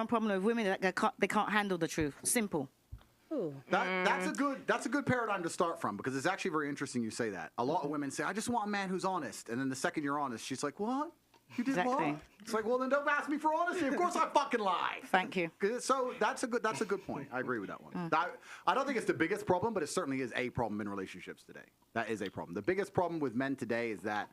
One problem with women that they can't handle the truth. Simple. That's a good paradigm to start from, because it's actually very interesting you say that. A lot of women say, I just want a man who's honest. And then the second you're honest, she's like, what? You did what? It's like, well, then don't ask me for honesty. Of course I fucking lie. Thank you. So that's a good point. I agree with that one. I don't think it's the biggest problem, but it certainly is a problem in relationships today. That is a problem. The biggest problem with men today is that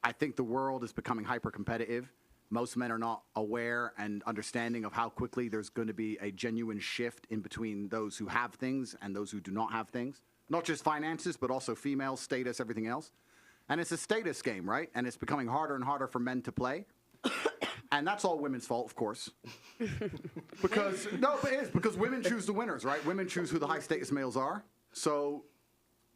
I think the world is becoming hyper competitive. Most men are not aware and understanding of how quickly there's going to be a genuine shift in between those who have things and those who do not have things. Not just finances, but also female status, everything else. And it's a status game, right? And it's becoming harder and harder for men to play. And that's all women's fault, of course. But it is, because women choose the winners, right? Women choose who the high status males are. So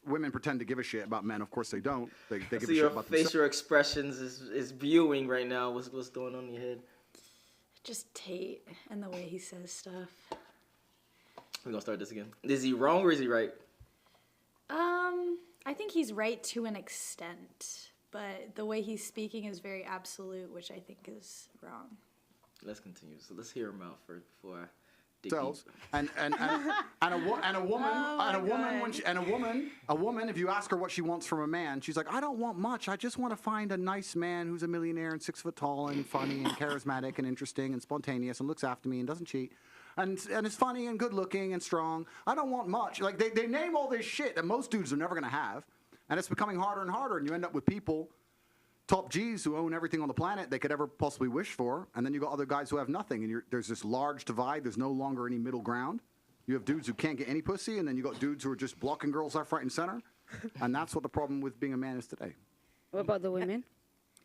women pretend to give a shit about men. Of course they don't. They give a shit about themselves. Facial expressions is viewing right now. What's going on in your head? Just Tate and the way he says stuff. We're gonna start this again. Is he wrong or is he right? I think he's right to an extent, but the way he's speaking is very absolute, which I think is wrong. Let's continue. So let's hear him out before I dig Selves. deep. And a woman, if you ask her what she wants from a man, she's like, I don't want much. I just want to find a nice man who's a millionaire and 6 foot tall and funny and charismatic and interesting and spontaneous and looks after me and doesn't cheat. And is funny and good looking and strong. I don't want much. Like they name all this shit that most dudes are never gonna have. And it's becoming harder and harder, and you end up with people, top G's, who own everything on the planet they could ever possibly wish for, and then you got other guys who have nothing, and there's this large divide. There's no longer any middle ground. You have dudes who can't get any pussy, and then you got dudes who are just blocking girls left, right, and center. And that's what the problem with being a man is today. What about the women?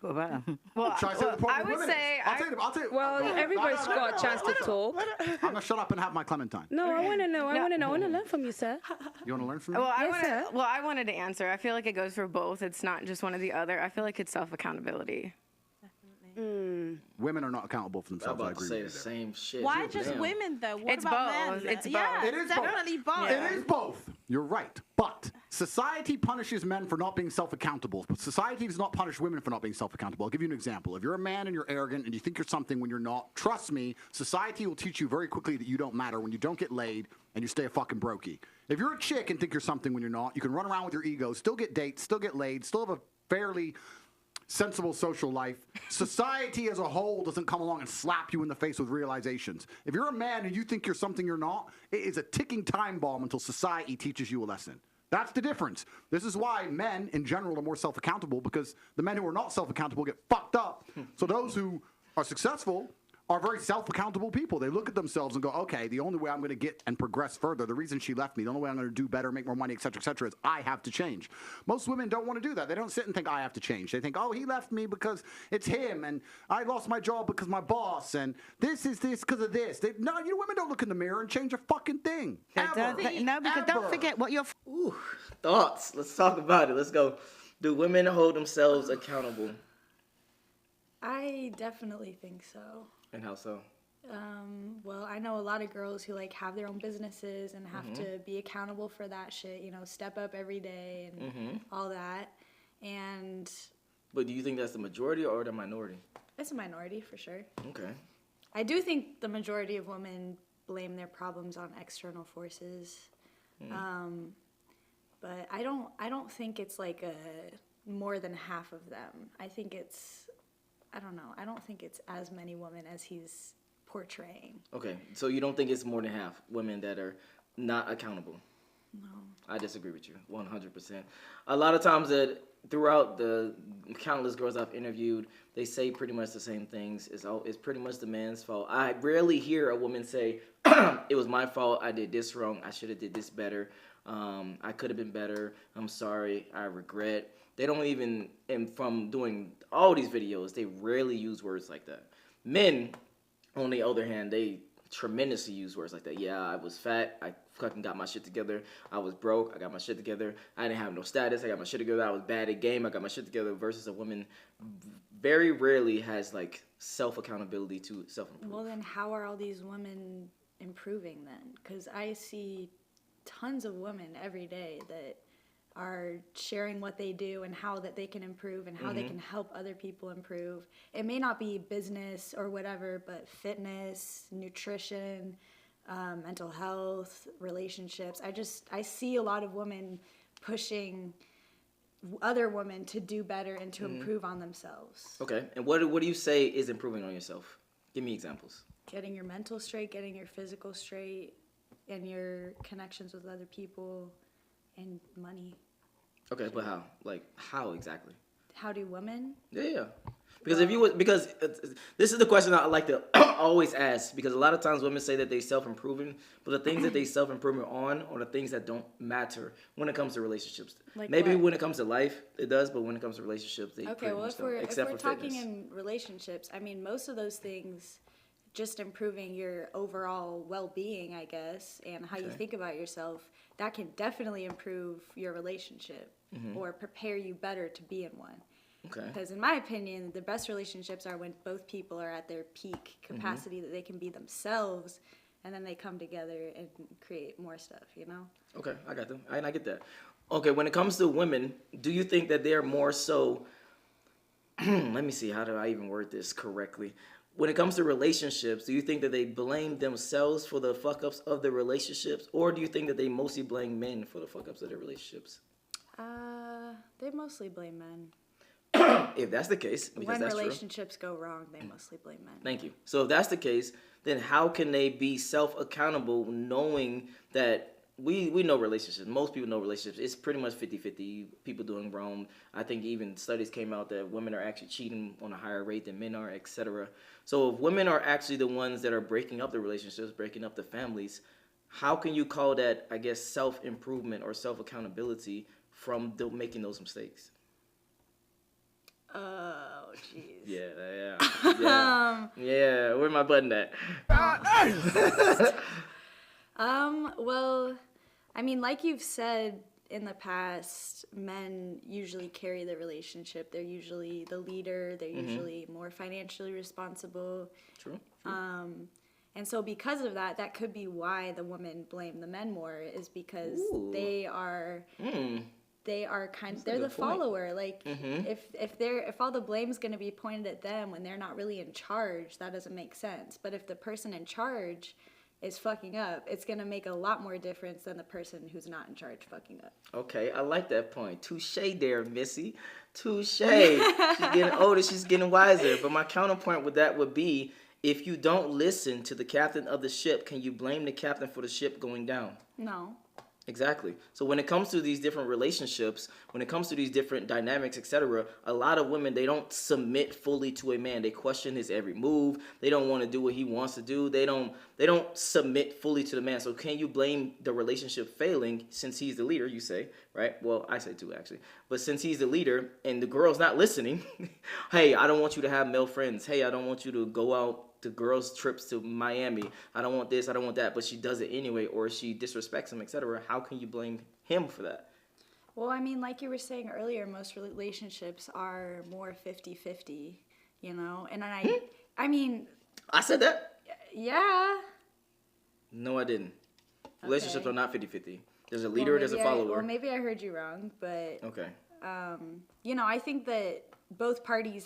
What about them? Should I say the problem I with would women say... is? I'll tell you. Well, everybody's got a chance to talk. I'm going to shut up and have my Clementine. No, I want to know. I want to learn from you, sir. You want to learn from me? Well, Yes, sir. I wanted to answer. I feel like it goes for both. It's not just one or the other. I feel like it's self-accountability. Women are not accountable for I'm themselves. I about to agree say the with you. same shit. Why just Damn. women though? What It's about both. men? It's Yeah, both. It is definitely both. It is both. You're right. But society punishes men for not being self-accountable. But society does not punish women for not being self-accountable. I'll give you an example. If you're a man and you're arrogant and you think you're something when you're not, trust me, society will teach you very quickly that you don't matter when you don't get laid and you stay a fucking brokey. If you're a chick and think you're something when you're not, you can run around with your ego, still get dates, still get laid, still have a fairly sensible social life. Society as a whole doesn't come along and slap you in the face with realizations. If you're a man and you think you're something you're not, it is a ticking time bomb until society teaches you a lesson. That's the difference. This is why men in general are more self-accountable, because the men who are not self-accountable get fucked up. So those who are successful are very self-accountable people. They look at themselves and go, okay, the only way I'm going to get and progress further, the reason she left me, the only way I'm going to do better, make more money, et cetera, is I have to change. Most women don't want to do that. They don't sit and think, I have to change. They think, oh, he left me because it's him, and I lost my job because my boss, and this is this because of this. No, you women don't look in the mirror and change a fucking thing. Ever. No, because don't Ever. forget what you're... Ooh, thoughts. Let's talk about it. Let's go. Do women hold themselves accountable? I definitely think so. And how so? Well, I know a lot of girls who like have their own businesses and have to be accountable for that shit, you know, step up every day and all that. And But do you think that's the majority or the minority? it's a minority for sure. Okay. I do think the majority of women blame their problems on external forces. But I don't think it's like more than half of them. I think I don't know. I don't think it's as many women as he's portraying. Okay. So you don't think it's more than half women that are not accountable? No. I disagree with you 100%. A lot of times that throughout the countless girls I've interviewed, they say pretty much the same things. It's pretty much the man's fault. I rarely hear a woman say, it was my fault, I did this wrong, I should have did this better, I could have been better, I'm sorry, I regret. They don't even, and from doing all these videos, they rarely use words like that. Men, on the other hand, they tremendously use words like that. Yeah, I was fat, I fucking got my shit together. I was broke, I got my shit together. I didn't have no status, I got my shit together. I was bad at game, I got my shit together. Versus a woman very rarely has like self-accountability to self-improvement. Well, then how are all these women improving then? Because I see tons of women every day that are sharing what they do and how that they can improve and how they can help other people improve. It may not be business or whatever, but fitness, nutrition, mental health, relationships. I see a lot of women pushing other women to do better and to improve on themselves. Okay, and what do you say is improving on yourself? Give me examples. Getting your mental straight, getting your physical straight, and your connections with other people, and money. Okay, but how? Like, how exactly? How do women? Yeah. Because this is the question I like to always ask, because a lot of times women say that they self-improving, but the things that they self-improving on are the things that don't matter when it comes to relationships. Like maybe what? when it comes to life, it does, but when it comes to relationships, they Okay, pretty well, much if don't, we're except for talking fitness. in relationships, I mean, most of those things, just improving your overall well-being, I guess, and how you think about yourself, that can definitely improve your relationship or prepare you better to be in one. Okay. Because in my opinion, the best relationships are when both people are at their peak capacity that they can be themselves, and then they come together and create more stuff, you know? Okay, I got them. I get that. Okay, when it comes to women, do you think that they're more so... Let me see, how do I even word this correctly? When it comes to relationships, do you think that they blame themselves for the fuck-ups of the relationships, or do you think that they mostly blame men for the fuck-ups of their relationships? They mostly blame men. If that's the case, because When that's true. relationships go wrong, they mostly blame men. Thank you. So if that's the case, then how can they be self-accountable knowing that we know relationships. Most people know relationships. It's pretty much 50-50. People doing wrong. I think even studies came out that women are actually cheating on a higher rate than men are, etc. So if women are actually the ones that are breaking up the relationships, breaking up the families, how can you call that, I guess, self-improvement or self-accountability from making those mistakes? Oh, jeez. Yeah. Where my button at? Well, I mean, like you've said in the past, men usually carry the relationship. They're usually the leader. They're usually more financially responsible. True. And so because of that, that could be why the women blame the men more, is because they are they're the follower. Like if all the blame's going to be pointed at them when they're not really in charge, that doesn't make sense. But if the person in charge is fucking up, it's going to make a lot more difference than the person who's not in charge fucking up. Okay, I like that point. Touche there, Missy. Touche. She's getting older, she's getting wiser. But my counterpoint with that would be, if you don't listen to the captain of the ship, can you blame the captain for the ship going down? No. Exactly. So when it comes to these different relationships, when it comes to these different dynamics, etc., a lot of women, they don't submit fully to a man. They question his every move. They don't want to do what he wants to do. They don't submit fully to the man. So can you blame the relationship failing since he's the leader, you say, right? Well, I say too, actually. But since he's the leader and the girl's not listening, hey, I don't want you to have male friends. Hey, I don't want you to go out to girls' trips to Miami. I don't want this, I don't want that, but she does it anyway, or she disrespects him, etc. How can you blame him for that? Well, I mean, like you were saying earlier, most relationships are more 50-50, you know? And I mean... I said that? Yeah. No, I didn't. Relationships Okay. are not 50-50. There's a leader, there's a follower. Maybe I heard you wrong, but... Okay. You know, I think that both parties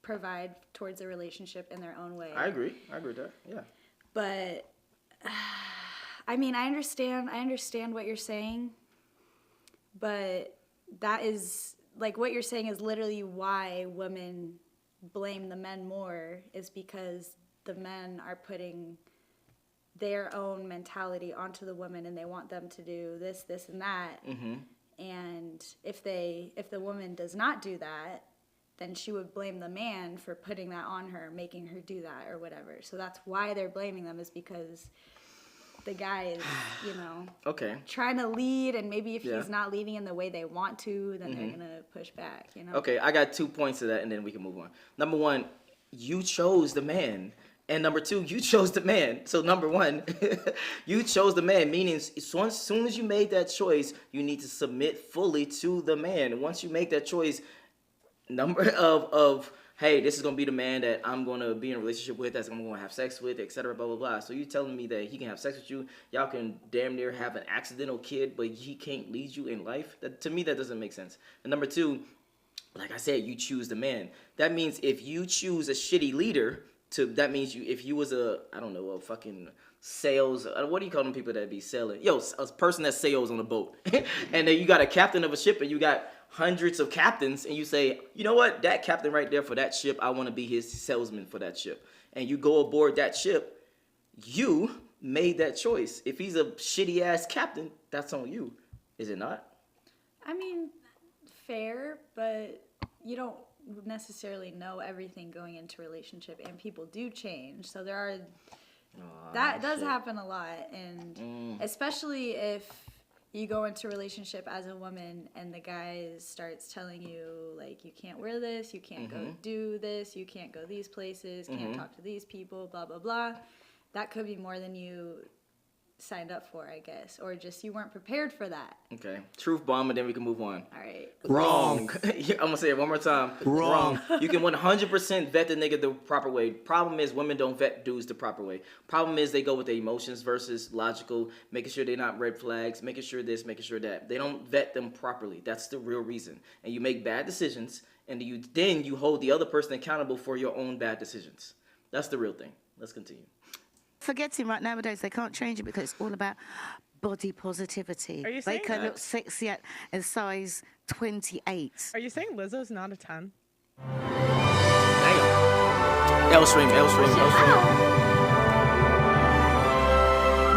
provide towards a relationship in their own way. I agree with that, yeah. But, I mean, I understand what you're saying, but that is, like, what you're saying is literally why women blame the men more, is because the men are putting their own mentality onto the women, and they want them to do this, and that. And if the woman does not do that, then she would blame the man for putting that on her, making her do that or whatever. So that's why they're blaming them, is because the guy is, trying to lead, and maybe if he's not leading in the way they want to, then they're going to push back, you know? Okay, I got 2 points to that, and then we can move on. Number one, you chose the man. And number two, you chose the man. So number one, you chose the man, meaning as soon as you made that choice, you need to submit fully to the man. And once you make that choice, number of hey, this is gonna be the man that I'm gonna be in a relationship with, that's I'm gonna have sex with, etc. Blah blah blah. So you telling me that he can have sex with you, y'all can damn near have an accidental kid, but he can't lead you in life? That, to me, that doesn't make sense. And number two, like I said, you choose the man. That means if you choose a shitty leader, that means if you was a fucking sales, what do you call them people that be selling? A person that sails on a boat, and then you got a captain of a ship, and you got hundreds of captains, and you say, you know what, that captain right there for that ship, I want to be his salesman for that ship. And you go aboard that ship, you made that choice. If he's a shitty ass captain, that's on you, is it not? I mean, fair, but you don't necessarily know everything going into a relationship, and people do change. So there are that does happen a lot, and especially if you go into a relationship as a woman and the guy starts telling you, like, you can't wear this, you can't go do this, you can't go these places, can't talk to these people, blah, blah, blah. That could be more than you signed up for, I guess. Or just you weren't prepared for that. Okay. Truth bomb, and then we can move on. All right. Wrong. I'm going to say it one more time. Wrong. You can 100% vet the nigga the proper way. Problem is, women don't vet dudes the proper way. Problem is, they go with their emotions versus logical, making sure they're not red flags, making sure this, making sure that. They don't vet them properly. That's the real reason. And you make bad decisions, and then you hold the other person accountable for your own bad decisions. That's the real thing. Let's continue. Forgetting right nowadays they can't change it because it's all about body positivity. Are you they saying can that? look sexy at a size 28. Are you saying Lizzo's not a 10? Damn. L stream.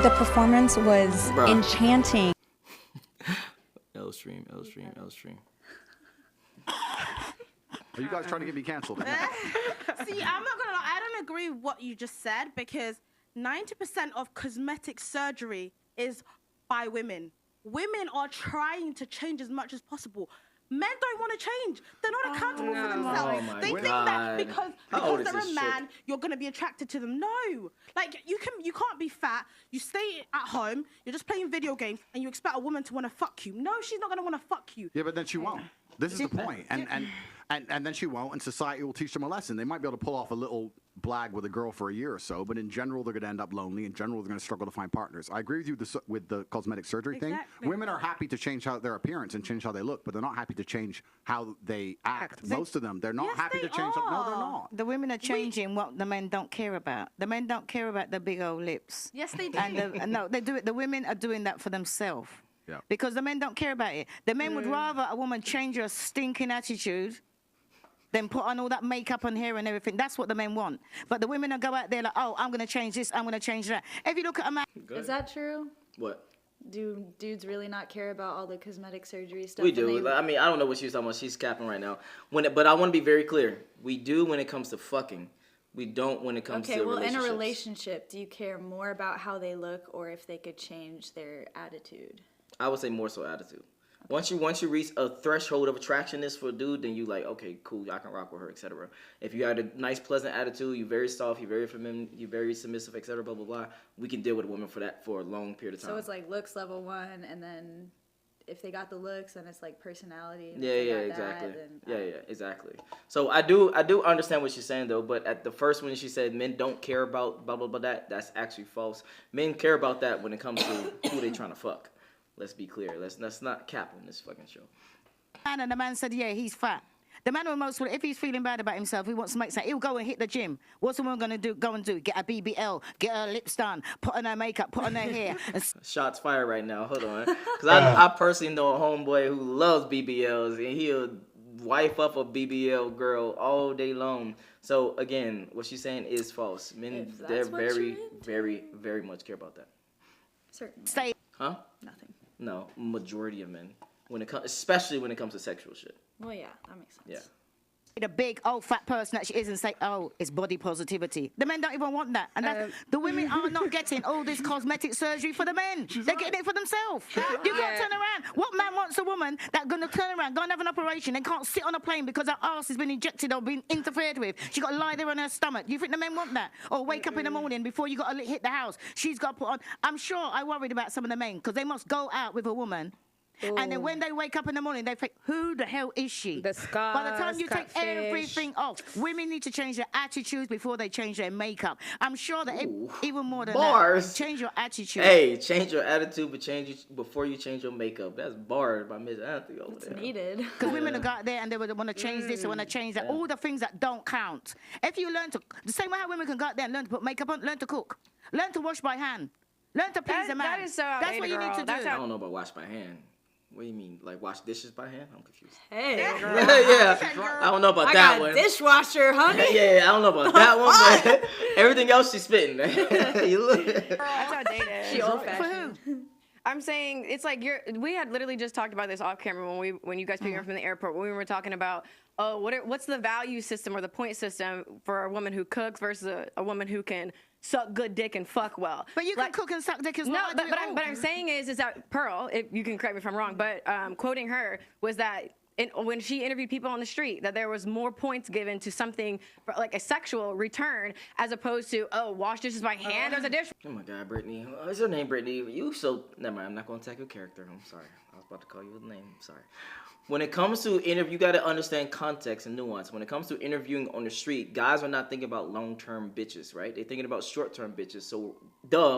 The performance was Bruh. enchanting. L stream. Are you guys trying to get me canceled? See, I'm not gonna lie, I don't agree with what you just said because 90% of cosmetic surgery is by women. Women are trying to change as much as possible. Men don't want to change. They're not accountable for themselves. Oh my They think God. that because How old is they're this a man, shit? you're gonna be attracted to them. No, like you can't be fat. You stay at home. You're just playing video games, and you expect a woman to want to fuck you. No, she's not gonna want to fuck you. Yeah, but then she won't. This is the point. And then she won't, and society will teach them a lesson. They might be able to pull off a little blag with a girl for a year or so, but in general, they're going to end up lonely. In general, they're going to struggle to find partners. I agree with you with the cosmetic surgery thing. Exactly. Women are happy to change their appearance and change how they look, but they're not happy to change how they act. Most of them, they're not Yes, happy they to change. No, they're are. not. The women are changing what the men don't care about. The men don't care about the big old lips. Yes, they do. And no, they do it. The women are doing that for themselves. Yeah. Because the men don't care about it. The men would rather a woman change her stinking attitude than put on all that makeup and hair and everything. That's what the men want. But the women will go out there like, oh, I'm going to change this, I'm going to change that. If you look at a man... Is that true? What? Do dudes really not care about all the cosmetic surgery stuff? We when do. they- I mean, I don't know what she's talking about. She's capping right now. But I want to be very clear. We do when it comes to fucking. We don't when it comes Okay, to well, in a relationships. relationship, do you care more about how they look or if they could change their attitude? I would say more so attitude. Once you reach a threshold of attractionness for a dude, then you like, okay, cool, I can rock with her, etc. If you had a nice, pleasant attitude, you're very soft, you're very feminine, you're very submissive, etc. Blah blah blah. We can deal with a woman for that for a long period of time. So it's like looks level 1, and then if they got the looks, then it's like personality. And Yeah, if they yeah, got exactly. That, then, Yeah, exactly. So I do understand what she's saying though, but at the first when she said men don't care about blah blah blah, that's actually false. Men care about that when it comes to who they trying to fuck. Let's be clear. Let's not cap on this fucking show. And the man said, yeah, he's fat. The man will most, if he's feeling bad about himself, he wants to make something, he'll go and hit the gym. What's the woman going to do? Go and do? Get a BBL, get her lips done, put on her makeup, put on her hair. And Shots fired right now. Hold on. Because I personally know a homeboy who loves BBLs, and he'll wife up a BBL girl all day long. So, again, what she's saying is false. Men, If that's they're what very, you're into. very, very much care about that. certainly. stay. Huh? Nothing. No, majority of men. Especially when it comes to sexual shit. Well, yeah, that makes sense. Yeah. The big old fat person that she is and say, oh, it's body positivity. The men don't even want that. And the women are not getting all this cosmetic surgery for the men. They're getting it for themselves. You can't turn around. What man wants a woman that's going to turn around, go and have an operation and can't sit on a plane because her ass has been injected or been interfered with? She got to lie there on her stomach. Do you think the men want that? Or wake up in the morning before you got to hit the house. She's got to put on. I'm sure I worried about some of the men because they must go out with a woman And then when they wake up in the morning, they think, who the hell is she? The scars, By the time you take catfish. everything off, women need to change their attitudes before they change their makeup. I'm sure that even more than Bars. that, change your attitude. Hey, change your attitude, but before you change your makeup. That's barred by Miss Anthony over there. Needed. Because women will go out there and they would want to change this, they want to change that. All the things that don't count. If you learn to, the same way how women can go out there and learn to put makeup on, learn to cook, learn to wash by hand, learn to please a man. That is so That's what you need to do. I don't know about wash by hand. What do you mean? Like wash dishes by hand? I'm confused. Hey, girl. Yeah, I don't know about I that got one. a dishwasher, honey. Yeah, I don't know about that one, but everything else she's spitting. You look. That's how Tate is. She old For fashioned. who? I'm saying it's like we had literally just talked about this off camera when you guys picked me up from the airport when we were talking about what's the value system or the point system for a woman who cooks versus a woman who can suck good dick and fuck well. But you can cook and suck dick as well. No, but I'm saying is that Pearl, if you can correct me if I'm wrong, but quoting her was that when she interviewed people on the street, that there was more points given to something like a sexual return as opposed to wash dishes by hand. There's a dish. Oh my God, Brittany. What's your name, Brittany? You so never mind. I'm not gonna attack your character. I'm sorry. I was about to call you a name. I'm sorry. When it comes to interview, you got to understand context and nuance. When it comes to interviewing on the street, guys are not thinking about long-term bitches, right? They're thinking about short-term bitches. So,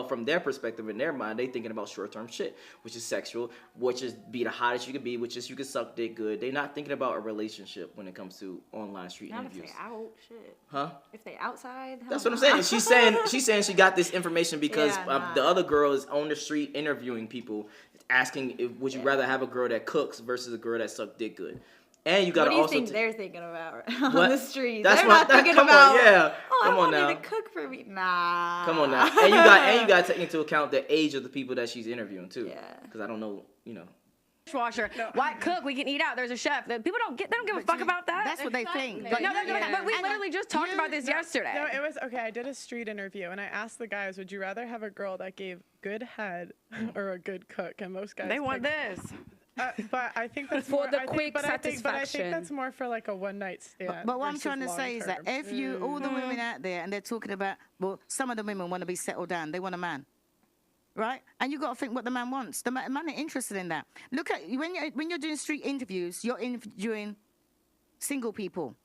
from their perspective, in their mind, they thinking about short-term shit, which is sexual, which is be the hottest you can be, which is you can suck dick good. They're not thinking about a relationship when it comes to online street Not interviews. if they out, shit. Huh? If they outside. That's what I'm saying. She's saying she got this information because the other girl is on the street interviewing people, asking would you rather have a girl that cooks versus a girl that suck dick good. And you gotta also. also. What do you think they're thinking about on What? the street? That's They're what- not thinking come on, about. yeah. Oh, Come I on want now. you to cook for me. Nah. Come on now, and you got to take into account the age of the people that she's interviewing too. Yeah. Because I don't know, Dishwasher. Why cook? We can eat out. There's a chef. People don't give a fuck about that. That's what they think. But we literally just talked about this yesterday. No, it was okay. I did a street interview and I asked the guys, "Would you rather have a girl that gave good head or a good cook?" And most guys They want picked- this. But I think that's For more, the I think, quick but I think satisfaction. that's more for like a one night stand. But what I'm versus trying to say is that long-term. if you, all the women out there, and they're talking about, well, some of the women want to be settled down. They want a man. Right? And you got to think what the man wants. The man ain't interested in that. Look at, when you're doing street interviews, you're interviewing single people.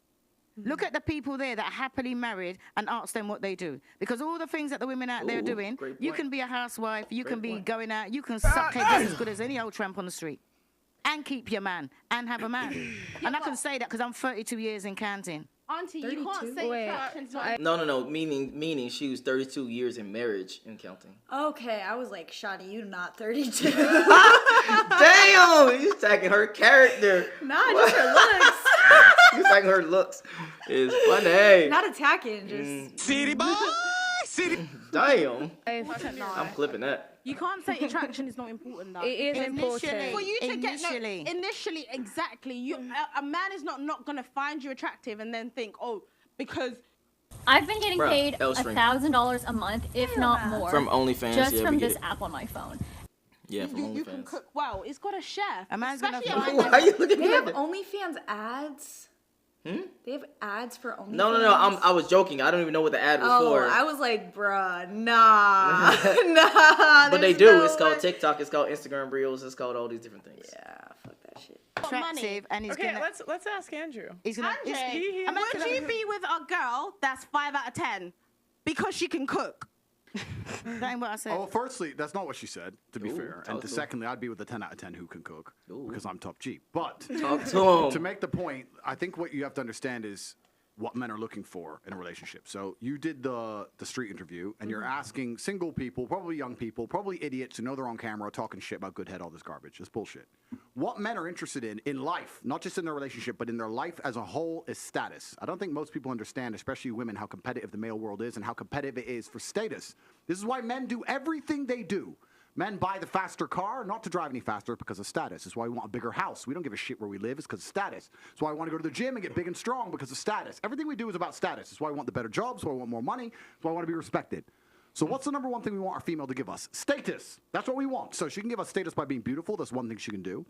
Look at the people there that are happily married and ask them what they do. Because all the things that the women out there are doing, great you point. can be a housewife, you can be point. going out, you can suck head just as good as any old tramp on the street. And keep your man, and have a man. And I can say that because I'm 32 years in counting. Auntie, you can't 32? say Wait, attraction's not no. Meaning she was 32 years in marriage and counting. Okay, I was like, Shawty, you not 32. Damn, you attacking her character. Nah, just her looks. You attacking her looks. Is funny. Not attacking, just. City boy, city. Damn. not. I'm clipping that. You can't say attraction is not important though. It is important. For you to Initially. get initially, exactly. A man is not gonna find you attractive and then think, oh, because I've been getting Bruh, paid L-string. $1,000 a month, if not more, From OnlyFans, just yeah, from we get this it. app on my phone. Yeah, from you can OnlyFans. cook well. It's got a chef. A man's gonna Especially find a man Why are you looking They have at that? OnlyFans ads. They have ads for OnlyFans. No. I was joking. I don't even know what the ad was Oh, for. I was like, bruh, nah, nah. But they there's do. no It's called way. TikTok. It's called Instagram Reels. It's called all these different things. Yeah, fuck that shit. attractive, and he's Okay, gonna. let's ask Andrew. He's gonna. Andre, he- I'm would you be with a girl that's 5 out of 10 because she can cook? That ain't what I said. Oh, firstly, that's not what she said, to be Ooh, fair. talk And to him. secondly, I'd be with a 10 out of 10 who can cook Ooh. because I'm top G. But Talk to him. to make the point, I think what you have to understand is what men are looking for in a relationship. So you did the street interview, and you're asking single people, probably young people, probably idiots who know they're on camera talking shit about good head, all this garbage. It's bullshit. What men are interested in life, not just in their relationship, but in their life as a whole, is status. I don't think most people understand, especially women, how competitive the male world is and how competitive it is for status. This is why men do everything they do. Men buy the faster car, not to drive any faster, because of status. It's why we want a bigger house. We don't give a shit where we live. It's because of status. It's why I want to go to the gym and get big and strong, because of status. Everything we do is about status. It's why I want the better jobs. It's why I want more money. It's why I want to be respected. So what's the number one thing we want our female to give us? Status. That's what we want. So she can give us status by being beautiful. That's one thing she can do.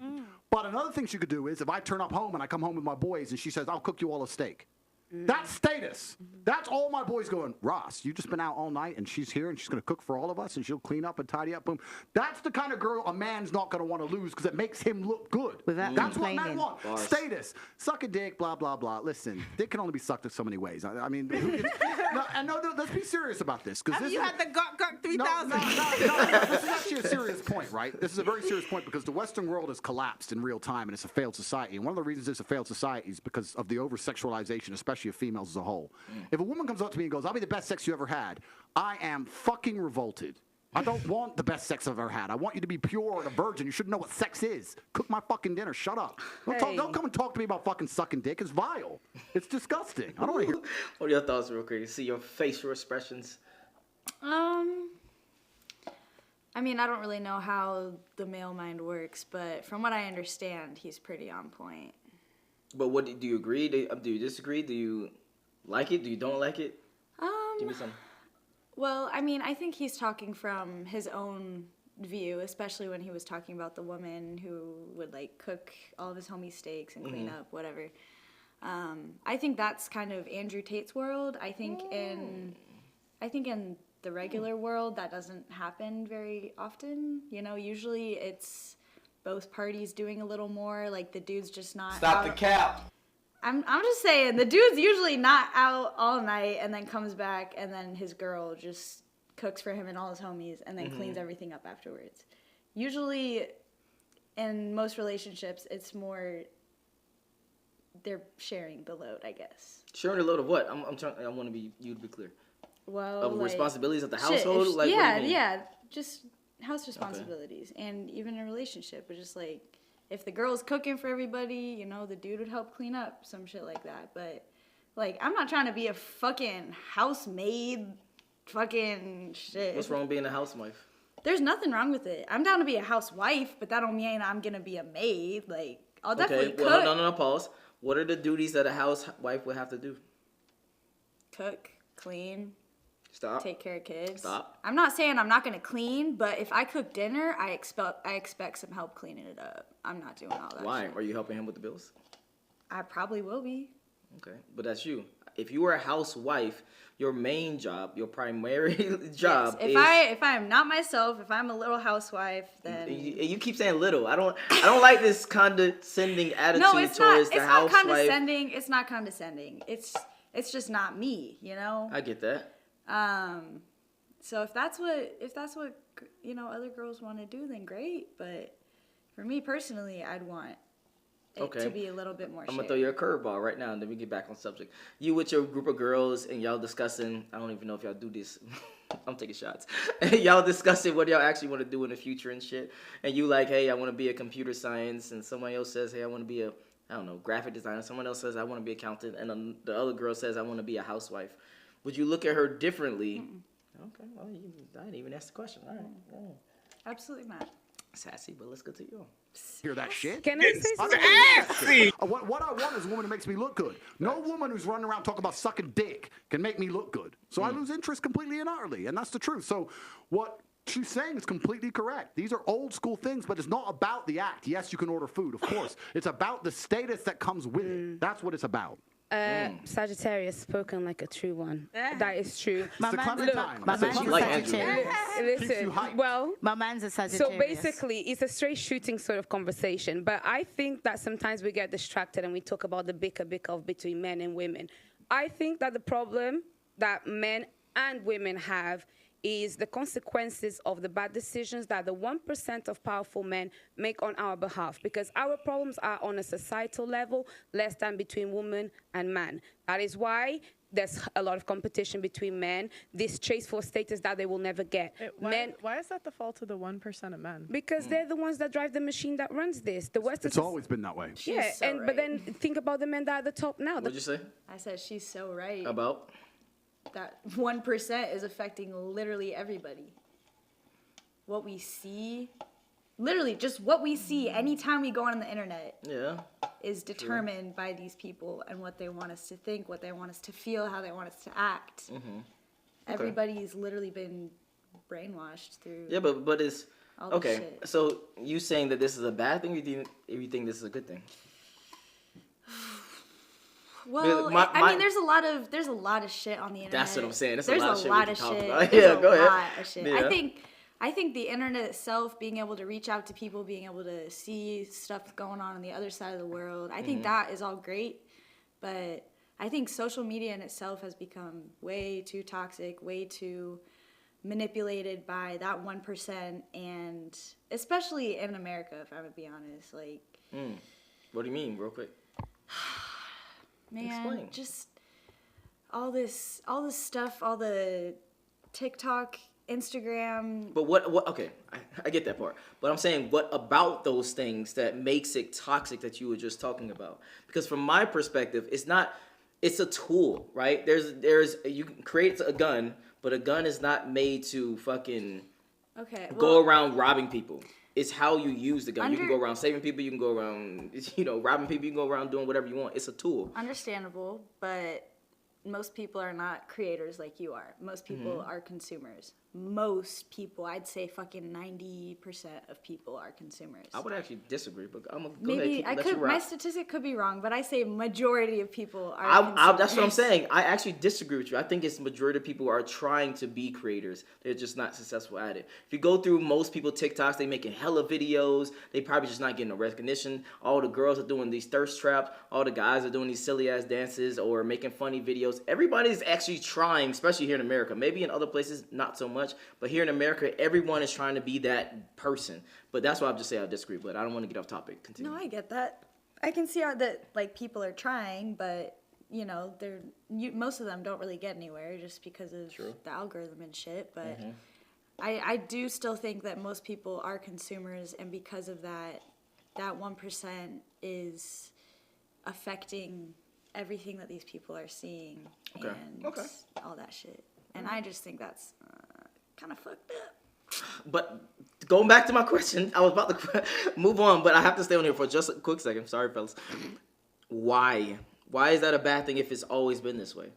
But another thing she could do is if I turn up home and I come home with my boys and she says, I'll cook you all a steak. That's status. That's all my boys going, Ross, you just been out all night and she's here and she's going to cook for all of us and she'll clean up and tidy up. Boom. That's the kind of girl a man's not going to want to lose because it makes him look good. That's what men want. Status. Suck a dick, blah, blah, blah. Listen, dick can only be sucked in so many ways. I mean, let's be serious about this. Have you had the Gok 3000? No, this is actually a serious point, right? This is a very serious point because the Western world has collapsed in real time and it's a failed society. And one of the reasons it's a failed society is because of the over-sexualization, especially of females as a whole. If a woman comes up to me and goes, I'll be the best sex you ever had, I am fucking revolted. I don't want the best sex I've ever had. I want you to be pure and a virgin. You should know what sex is. Cook my fucking dinner. Shut up. Don't come and talk to me about fucking sucking dick. It's vile. It's disgusting. I don't want to hear. What are your thoughts, real quick? See your facial expressions. I mean, I don't really know how the male mind works, but from what I understand, he's pretty on point. But what do you agree? Do you disagree? Do you like it? Do you don't like it? Give me some. Well, I mean, I think he's talking from his own view, especially when he was talking about the woman who would like cook all of his homies' steaks and clean up, whatever. I think that's kind of Andrew Tate's world. I think in the regular world that doesn't happen very often. You know, usually it's both parties doing a little more. Like the dude's just not. Stop the cap. I'm just saying, the dude's usually not out all night and then comes back and then his girl just cooks for him and all his homies and then cleans everything up afterwards. Usually, in most relationships, it's more they're sharing the load, I guess. Sharing the load of what? I want you to be clear. Well, of like, responsibilities of the household. Shit, like, yeah, just house responsibilities, and even a relationship, it's just like. If the girl's cooking for everybody, you know, the dude would help clean up, some shit like that. But, like, I'm not trying to be a fucking housemaid, fucking shit. What's wrong with being a housewife? There's nothing wrong with it. I'm down to be a housewife, but that don't mean I'm going to be a maid. Like, I'll definitely cook. Well, no, pause. What are the duties that a housewife would have to do? Cook, clean. Stop. Take care of kids. Stop. I'm not saying I'm not going to clean, but if I cook dinner, I expect some help cleaning it up. I'm not doing all that. Why? Shit. Are you helping him with the bills? I probably will be. Okay, but that's you. If you were a housewife, your main job, your primary job is... If I am not myself, if I'm a little housewife, then... You keep saying little. I don't like this condescending attitude towards the housewife. It's not condescending. It's just not me, you know? I get that. So if that's what you know other girls want to do, then great. But for me personally, I'd want it to be a little bit more. I'm gonna throw you a curveball right now, and then we get back on subject. You with your group of girls, and y'all discussing. I don't even know if y'all do this. I'm taking shots. Y'all discussing what y'all actually want to do in the future and shit. And you like, hey, I want to be a computer science, and somebody else says, hey, I want to be graphic designer. Someone else says, I want to be an accountant, and the other girl says, I want to be a housewife. Would you look at her differently? Mm-mm. Okay, well, I didn't even ask the question. All right. Oh. Absolutely not. Sassy, but let's go to you. Hear that shit? Can I say something? What I want is a woman who makes me look good. No woman who's running around talking about sucking dick can make me look good. So I lose interest completely and utterly, and that's the truth. So what she's saying is completely correct. These are old school things, but it's not about the act. Yes, you can order food, of course. It's about the status that comes with it. That's what it's about. Sagittarius spoken like a true one. That is true. My man's a Sagittarius. Listen, well, my man's a Sagittarius. So basically, it's a straight shooting sort of conversation. But I think that sometimes we get distracted and we talk about the bicker between men and women. I think that the problem that men and women have is the consequences of the bad decisions that the 1% of powerful men make on our behalf, because our problems are on a societal level less than between woman and man. That is why there's a lot of competition between men, this chase for status that they will never get. Why is that the fault of the 1% of men? Because they're the ones that drive the machine that runs this. The West it's always been that way. Yeah, but then think about the men that are at the top now. What'd you say? I said she's so right. About? That 1% is affecting literally everybody. What we see, literally just what we see anytime we go on the internet is determined by these people and what they want us to think, what they want us to feel, how they want us to act. Mm-hmm. Everybody's literally been brainwashed through but it's all this shit. So you saying that this is a bad thing, or you think this is a good thing? Well, I mean, there's a lot of shit on the internet. That's what I'm saying. There's a lot of shit. Yeah, go ahead. Lot of shit. Yeah. I think the internet itself, being able to reach out to people, being able to see stuff going on the other side of the world, I think that is all great. But I think social media in itself has become way too toxic, way too manipulated by that 1%, and especially in America, if I'm gonna be honest. Like, what do you mean, real quick? Man, Explain. just all this stuff, all the TikTok, Instagram. But what okay, I get that part. But I'm saying, what about those things that makes it toxic that you were just talking about? Because from my perspective, it's a tool, right? You can create a gun, but a gun is not made to fucking go around robbing people. It's how you use the gun. You can go around saving people, you can go around, robbing people, you can go around doing whatever you want. It's a tool. Understandable, but most people are not creators like you are. Most people are consumers. Most people, I'd say fucking 90% of people are consumers. I would actually disagree, but I'm gonna go Maybe ahead. my statistic could be wrong, but I say majority of people are consumers. That's what I'm saying. I actually disagree with you. I think it's majority of people are trying to be creators. They're just not successful at it. If you go through most people TikToks, they making hella videos. They probably just not getting no recognition. All the girls are doing these thirst traps. All the guys are doing these silly ass dances or making funny videos. Everybody's actually trying, especially here in America. Maybe in other places, not so much. But here in America, everyone is trying to be that person. But that's why I'm just saying I disagree. But I don't want to get off topic. Continue. No, I get that. I can see how that like people are trying, but most of them don't really get anywhere just because of the algorithm and shit. But I do still think that most people are consumers, and because of that 1% is affecting everything that these people are seeing and all that shit. And I just think that's kind of fucked up. But going back to my question, I was about to move on, but I have to stay on here for just a quick second. Sorry, fellas. Why? Why is that a bad thing if it's always been this way?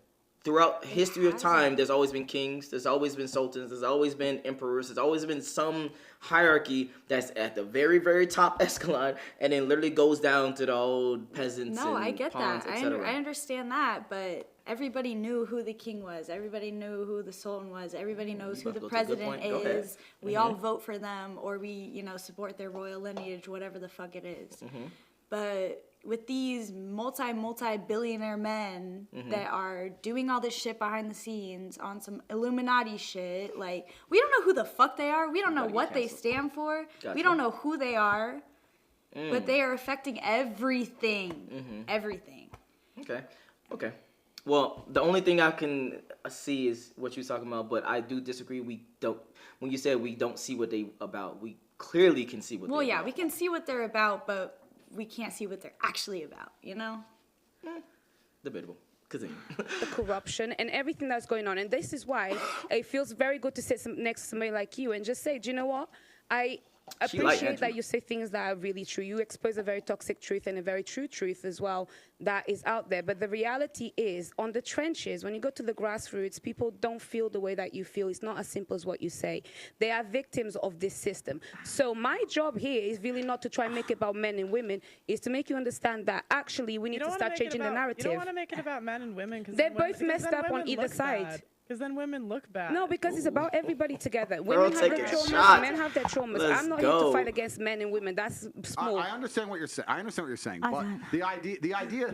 Throughout history of time, there's always been kings, there's always been sultans, there's always been emperors, there's always been some hierarchy that's at the very, very top echelon and then literally goes down to the old peasants. No, and I get pawns, that. I understand that, but everybody knew who the king was. Everybody knew who the sultan was. Everybody knows who the president is. We all vote for them, or we, support their royal lineage, whatever the fuck it is. But with these multi-billionaire men that are doing all this shit behind the scenes on some Illuminati shit, like, we don't know who the fuck they are. We don't know what they stand for. We don't know who they are. But they are affecting everything. Everything. Okay. Well, the only thing I can see is what you're talking about, but I do disagree. When you said we don't see what they about, we clearly can see what they're about. Well, yeah, we can see what they're about, but we can't see what they're actually about, Debatable. Continue. The corruption and everything that's going on. And this is why it feels very good to sit next to somebody like you and just say, do you know what? I appreciate that you say things that are really true. You expose a very toxic truth and a very true truth as well that is out there. But the reality is, on the trenches, when you go to the grassroots, people don't feel the way that you feel. It's not as simple as what you say. They are victims of this system. So my job here is really not to try and make it about men and women, is to make you understand that actually we need to start changing the narrative. You don't want to make it about men and women because they're both messed up on either side. Because then women look bad. No, because it's about everybody together. Women have their traumas, men have their traumas. I'm not here to fight against men and women. That's small. I understand what you're saying. But the idea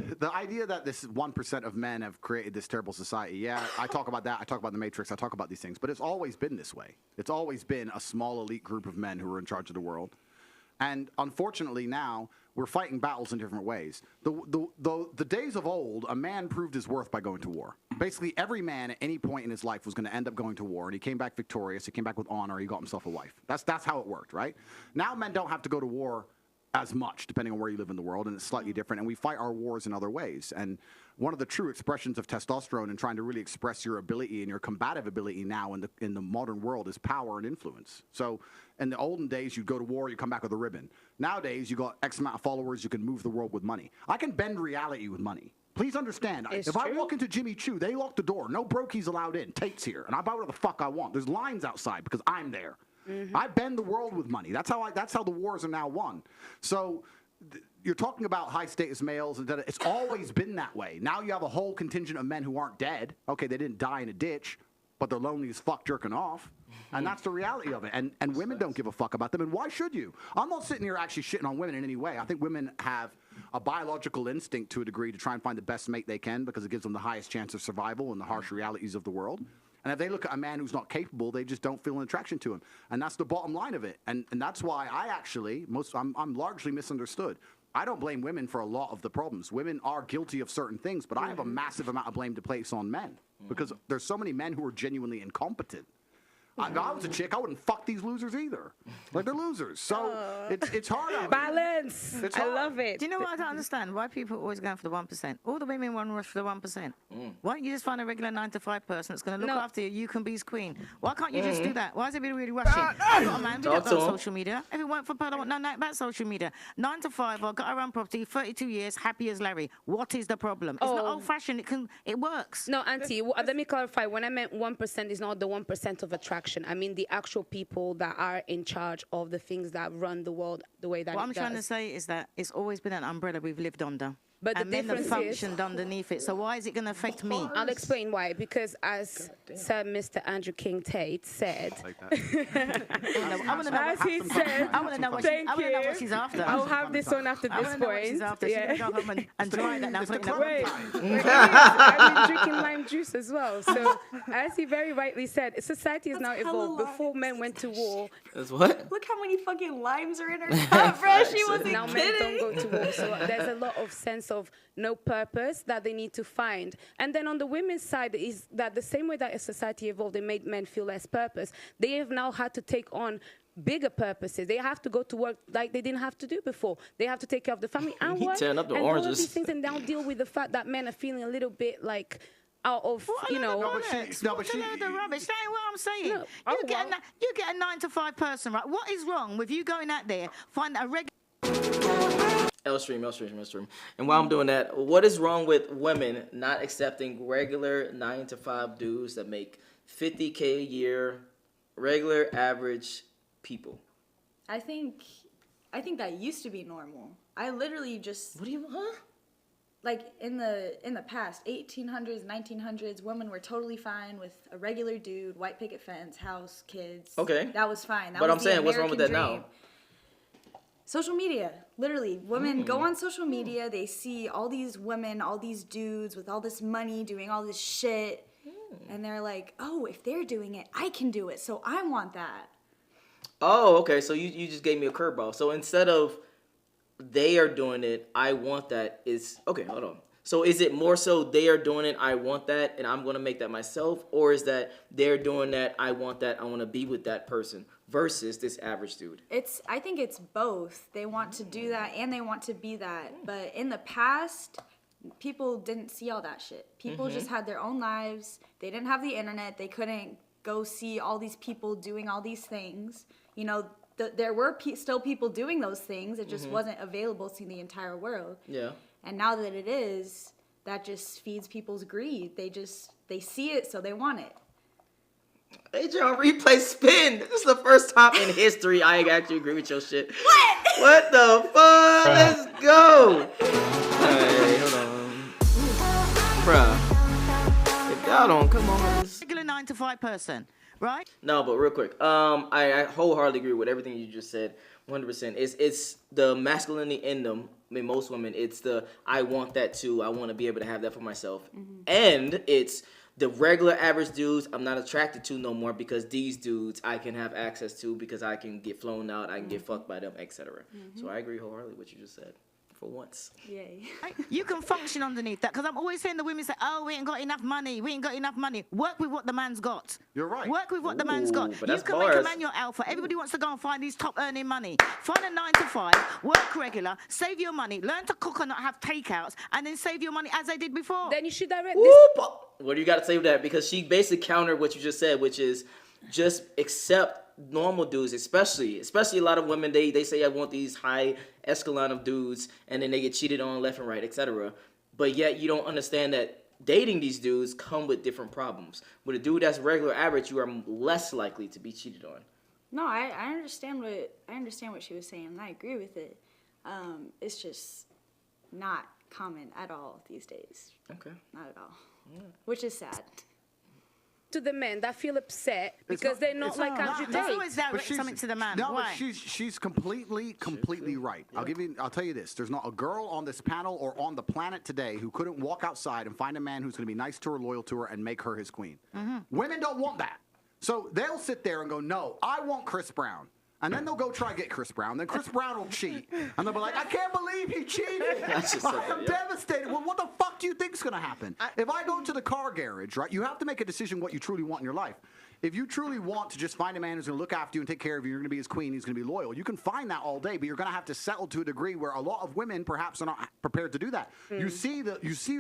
that this 1% of men have created this terrible society. Yeah, I talk about that. I talk about the Matrix. I talk about these things. But it's always been this way. It's always been a small elite group of men who are in charge of the world. And unfortunately now, we're fighting battles in different ways. The days of old, a man proved his worth by going to war. Basically, every man at any point in his life was going to end up going to war, and he came back victorious. He came back with honor. He got himself a wife. That's how it worked, right? Now men don't have to go to war as much, depending on where you live in the world, and it's slightly different, and we fight our wars in other ways. And one of the true expressions of testosterone and trying to really express your ability and your combative ability now in the modern world is power and influence. So in the olden days, you'd go to war, you come back with a ribbon. Nowadays, you got X amount of followers, you can move the world with money. I can bend reality with money. Please understand, if I walk into Jimmy Choo, they lock the door. No brokies allowed in. Tate's here, and I buy whatever the fuck I want. There's lines outside because I'm there. I bend the world with money. That's how the wars are now won. So you're talking about high status males, and it's always been that way. Now you have a whole contingent of men who aren't dead. Okay, they didn't die in a ditch, but they're lonely as fuck jerking off. And that's the reality of it. And women don't give a fuck about them. And why should you? I'm not sitting here actually shitting on women in any way. I think women have a biological instinct to a degree to try and find the best mate they can because it gives them the highest chance of survival in the harsh realities of the world. And if they look at a man who's not capable, they just don't feel an attraction to him. And that's the bottom line of it. And that's why I'm largely misunderstood. I don't blame women for a lot of the problems. Women are guilty of certain things, but I have a massive amount of blame to place on men because there's so many men who are genuinely incompetent. If I was a chick, I wouldn't fuck these losers either. Like, they're losers. So it's hard out. Balance. It's I hard. love it. Do you know what I don't understand? Why people are always going for the 1%? All the women want to rush for the 1%. Why don't you just find a regular 9-to-5 person that's going to look after you? You can be his queen. Why can't you just do that? Why is it really rushing? I've got a man, we don't go on social media. If it weren't for Pearl, I want no night about social media. 9 to 5, I've got our own property, 32 years, happy as Larry. What is the problem? It's not old-fashioned. It works. No, Auntie, let me clarify. When I meant 1% is not the 1% of attraction. I mean the actual people that are in charge of the things that run the world the way that What it I'm does. trying to say is that it's always been an umbrella we've lived under. But the and men have difference functioned underneath it. So why is it going to affect me? I'll explain why. Because as Sir Mr. Andrew King Tate said, I want to know as he said, I want to know what she's after. I'll have this one after this point. She's after. She's going to go home and dry that now. Put it in Wait, I've been drinking lime juice as well. So, as he very rightly said, society has now evolved. Before men went to war. That's what? Look how many fucking limes are in her cup, bro. She wasn't now kidding. men don't go to war. So there's a lot of sense of no purpose that they need to find. And then on the women's side is that the same way that a society evolved, they made men feel less purpose. They have now had to take on bigger purposes. They have to go to work like they didn't have to do before. They have to take care of the family and work. Tearing up the and all of oranges. these things, and now deal with the fact that men are feeling a little bit like out of, you know. What's a load of rubbish? That ain't what I'm saying. No, you get a 9-to-5 person, right? What is wrong with you going out there, find a regular... L-stream. And while I'm doing that, what is wrong with women not accepting regular 9-to-5 dudes that make $50K a year, regular average people? I think that used to be normal. I literally just... What do you... Huh? Like, in the past, 1800s, 1900s, women were totally fine with a regular dude, white picket fence, house, kids. Okay. That was fine. But I'm saying, what's wrong with that now? Social media, literally. Women go on social media, they see all these women, all these dudes with all this money doing all this shit, and they're like, oh, if they're doing it, I can do it, so I want that. Oh, okay, so you just gave me a curveball. So instead of they are doing it, I want that, is... Okay, hold on. So is it more so they are doing it, I want that, and I'm going to make that myself? Or is that they're doing that, I want that, I want to be with that person versus this average dude? I think it's both. They want to do that and they want to be that. But in the past, people didn't see all that shit. People just had their own lives. They didn't have the internet. They couldn't go see all these people doing all these things. You know, there were still people doing those things. It just wasn't available to the entire world. Yeah. And now that it is, that just feeds people's greed. They see it, so they want it. AJ on replay spin. This is the first time in history I actually agree with your shit. What? What the fuck? Let's go. Hey, hold on. Bruh. If y'all don't come on. Regular 9-to-5 person, right? No, but real quick. I wholeheartedly agree with everything you just said. 100%. It's the masculinity in them. I mean, most women, it's the I want that too. I want to be able to have that for myself. And it's the regular average dudes I'm not attracted to no more because these dudes I can have access to because I can get flown out, I can get fucked by them, etc. So I agree wholeheartedly with what you just said. For once. Yay. You can function underneath that because I'm always hearing the women say, oh, we ain't got enough money. We ain't got enough money. Work with what the man's got. You're right. Work with what the man's got. But You that's can bars. make a man your alpha. Everybody wants to go and find these top earning money. Find a 9-to-5, work regular, save your money, learn to cook and not have takeouts, and then save your money as they did before. Then you should direct this. What do you got to say with that? Because she basically countered what you just said, which is just accept normal dudes, especially a lot of women, they say I want these high echelon of dudes, and then they get cheated on left and right, etc. But yet you don't understand that dating these dudes come with different problems. With a dude that's regular average, you are less likely to be cheated on. No, I understand what she was saying, and I agree with it. It's just not common at all these days. Okay. Not at all. Which is sad. To the men that feel upset because they're not like Andrew Tate. There's always something to the man. No, Why? but she's completely right. I'll tell you this. There's not a girl on this panel or on the planet today who couldn't walk outside and find a man who's going to be nice to her, loyal to her, and make her his queen. Women don't want that. So they'll sit there and go, no, I want Chris Brown. And then they'll go try to get Chris Brown. Then Chris Brown will cheat. And they'll be like, I can't believe he cheated. I'm devastated. Well, what the fuck do you think's going to happen? If I go to the car garage, right, you have to make a decision what you truly want in your life. If you truly want to just find a man who's going to look after you and take care of you, you're going to be his queen, he's going to be loyal, you can find that all day, but you're going to have to settle to a degree where a lot of women perhaps are not prepared to do that. You see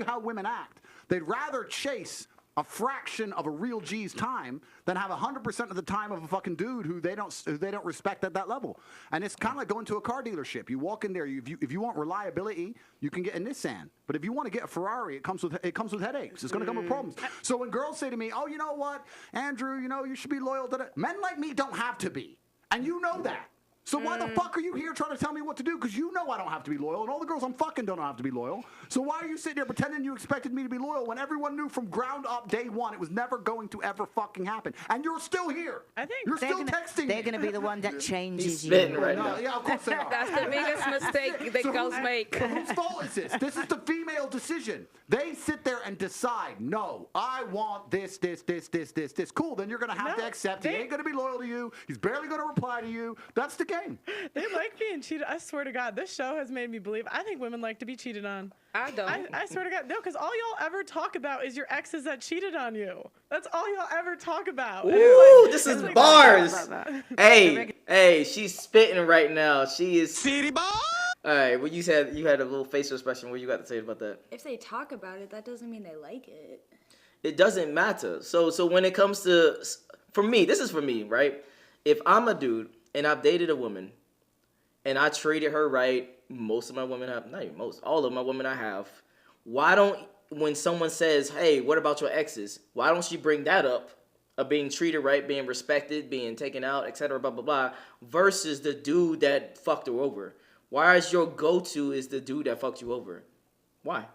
how women act. They'd rather chase a fraction of a real G's time than have 100% of the time of a fucking dude who they don't respect at that level. And it's kind of like going to a car dealership. You walk in there, if you want reliability, you can get a Nissan. But if you want to get a Ferrari, it comes with headaches. It's going to come with problems. So when girls say to me, "Oh, you know what, Andrew, you should be loyal to that," men like me don't have to be, and you know that. So why the fuck are you here trying to tell me what to do? Because you know I don't have to be loyal, and all the girls I'm fucking don't have to be loyal. So why are you sitting there pretending you expected me to be loyal when everyone knew from ground up day one it was never going to ever fucking happen? And you're still here. I think you're still texting They're me. going to be the one that changes He's you. spitting right now. Yeah, of course they are. That's the biggest mistake that girls make. So whose fault is this? This is the female decision. They sit there and decide, no, I want this. Cool, then you're going to have to accept he ain't going to be loyal to you. He's barely going to reply to you. That's the game. They like being cheated. I swear to God, this show has made me believe. I think women like to be cheated on. I don't. I swear to God, no, because all y'all ever talk about is your exes that cheated on you. That's all y'all ever talk about. Ooh, this is bars. Hey, she's spitting right now. She is. City boy. All right, well, you said you had a little facial expression. What you got to say about that? If they talk about it, that doesn't mean they like it. It doesn't matter. So when it comes to, for me, this is for me, right? If I'm a dude and I've dated a woman and I treated her right, most of my women have, not even most, all of my women I have, why don't, when someone says, hey, what about your exes? Why don't she bring that up of being treated right, being respected, being taken out, etc., blah, blah, blah, versus the dude that fucked her over? Why is your go-to is the dude that fucked you over? Why?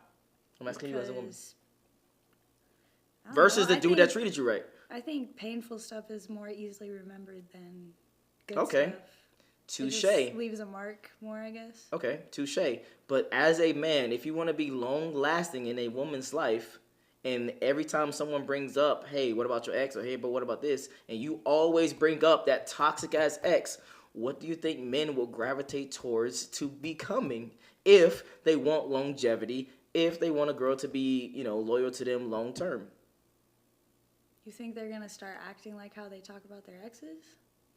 I'm asking you as a woman. Versus the dude that treated you right. I think painful stuff is more easily remembered than good Okay. stuff. Touche. It just leaves a mark more, I guess. Okay, touche. But as a man, if you want to be long-lasting in a woman's life, and every time someone brings up, hey, what about your ex? Or hey, but what about this? And you always bring up that toxic-ass ex, what do you think men will gravitate towards to becoming if they want longevity, if they want a girl to be, loyal to them long-term? You think they're going to start acting like how they talk about their exes?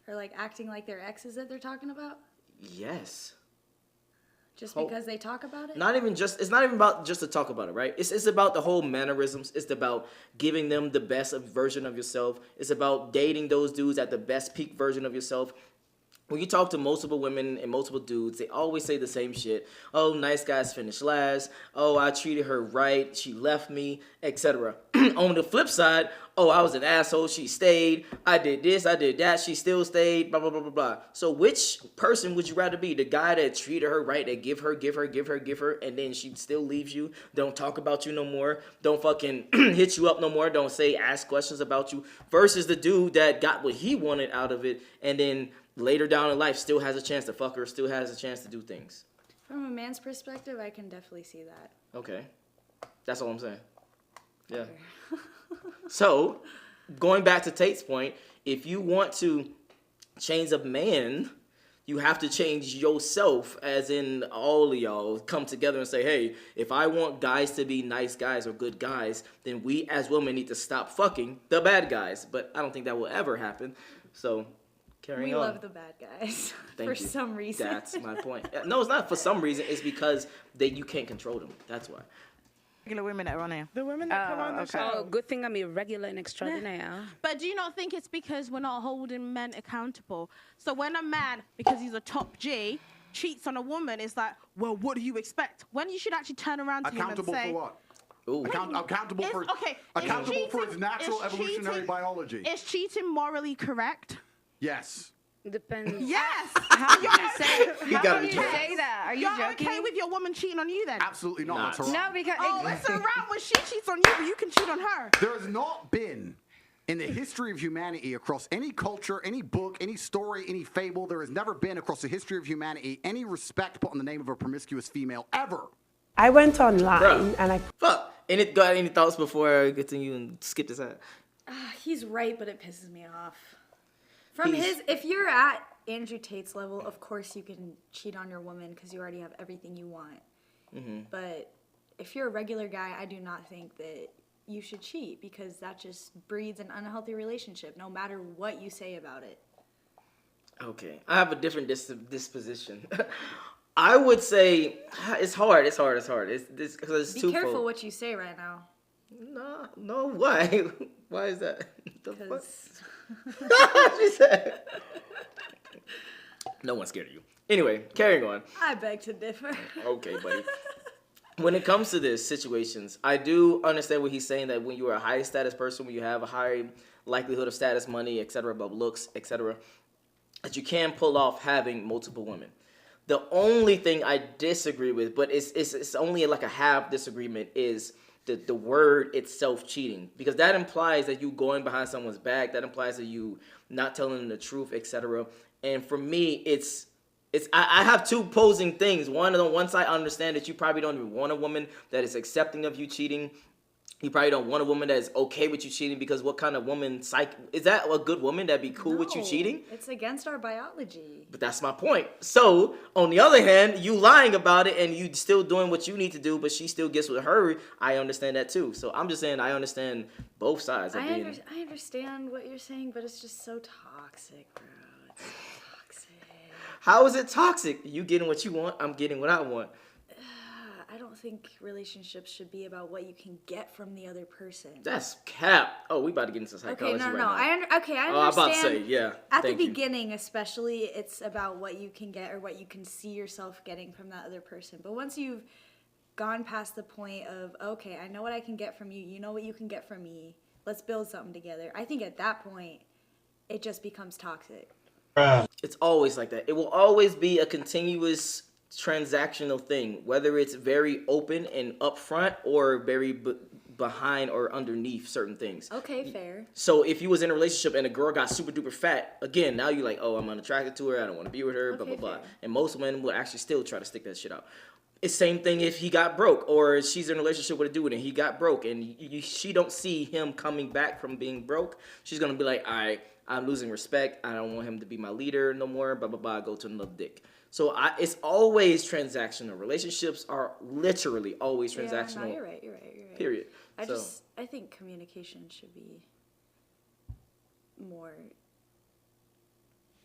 Or like acting like their exes that they're talking about? Yes. Just because they talk about it? It's not even about just to talk about it, right? It's about the whole mannerisms. It's about giving them the best version of yourself. It's about dating those dudes at the best peak version of yourself. When you talk to multiple women and multiple dudes, they always say the same shit. Oh, nice guys finish last. Oh, I treated her right. She left me, etc. On the flip side, oh, I was an asshole. She stayed. I did this. I did that. She still stayed. Blah, blah, blah, blah, blah. So which person would you rather be? The guy that treated her right, that give her, and then she still leaves you, don't talk about you no more, don't fucking hit you up no more, don't ask questions about you, versus the dude that got what he wanted out of it, and then later down in life still has a chance to fuck her, still has a chance to do things. From a man's perspective, I can definitely see that. Okay. That's all I'm saying. Yeah. So, going back to Tate's point, if you want to change a man, you have to change yourself, as in all of y'all come together and say, hey, if I want guys to be nice guys or good guys, then we as women need to stop fucking the bad guys. But I don't think that will ever happen. So, carrying on. We love the bad guys Thank for you. some reason. That's my point. No, it's not for some reason. It's because you can't control them. That's why. Regular women that are on here. The women that come on the show. Oh, good thing I'm irregular and extraordinaire. But do you not think it's because we're not holding men accountable? So when a man, because he's a top G, cheats on a woman, it's like, well, what do you expect? When you should actually turn around to him and Accountable say... for what? Ooh. Accountable for his natural evolutionary biology. Is cheating morally correct? Yes. Depends. Yes. How do you say? How gotta do be you joking. say that? Are you You're joking? okay with your woman cheating on you then? Absolutely not. Not. It's haram. No, because Oh, it's a wrap when she cheats on you, but you can cheat on her. There has not been, in the history of humanity, across any culture, any book, any story, any fable, there has never been across the history of humanity any respect put on the name of a promiscuous female ever. I went online Bruh. and I Fuck. Got any thoughts before I continue and skip this out? He's right, but it pisses me off. If you're at Andrew Tate's level, of course you can cheat on your woman because you already have everything you want. Mm-hmm. But if you're a regular guy, I do not think that you should cheat because that just breeds an unhealthy relationship, no matter what you say about it. Okay, I have a different disposition. I would say it's hard. It's this because it's Be twofold. careful what you say right now. No, why? Why is that? The fuck? Because She said. No one's scared of you. Anyway, carrying on. I beg to differ. Okay, buddy. When it comes to this situations, I do understand what he's saying, that when you are a high status person, when you have a high likelihood of status, money, etc., above looks, etc., that you can pull off having multiple women. The only thing I disagree with, but it's only like a half disagreement, is the word itself, cheating, because that implies that you going behind someone's back. That implies that you not telling them the truth, etc. And for me, I have two opposing things. One, on one side, I understand that you probably don't even want a woman that is accepting of you cheating. You probably don't want a woman that is okay with you cheating, because what kind of woman is that? A good woman that'd be cool with you cheating? It's against our biology. But that's my point. So, on the other hand, you lying about it and you still doing what you need to do, but she still gets with her. I understand that too. So I'm just saying I understand both sides of being. I understand what you're saying, but it's just so toxic, bro. It's so toxic. How is it toxic? You getting what you want, I'm getting what I want. I don't think relationships should be about what you can get from the other person. That's cap. Oh, we about to get into psychology Okay, no. now. I understand. Oh, I'm about to say, yeah. At the Thank you. beginning, especially, it's about what you can get or what you can see yourself getting from that other person. But once you've gone past the point of, okay, I know what I can get from you, you know what you can get from me, let's build something together. I think at that point, it just becomes toxic. It's always like that. It will always be a continuous transactional thing, whether it's very open and upfront or very behind or underneath certain things. Okay, fair. So if you was in a relationship and a girl got super duper fat, again, now you're like, oh, I'm unattracted to her, I don't want to be with her, blah, blah, blah. And most women will actually still try to stick that shit out. It's same thing if he got broke, or she's in a relationship with a dude and he got broke, and she don't see him coming back from being broke. She's going to be like, all right, I'm losing respect, I don't want him to be my leader no more, blah, blah, blah, go to another dick. So it's always transactional. Relationships are literally always transactional. Yeah, no, you're right. Period. I think communication should be more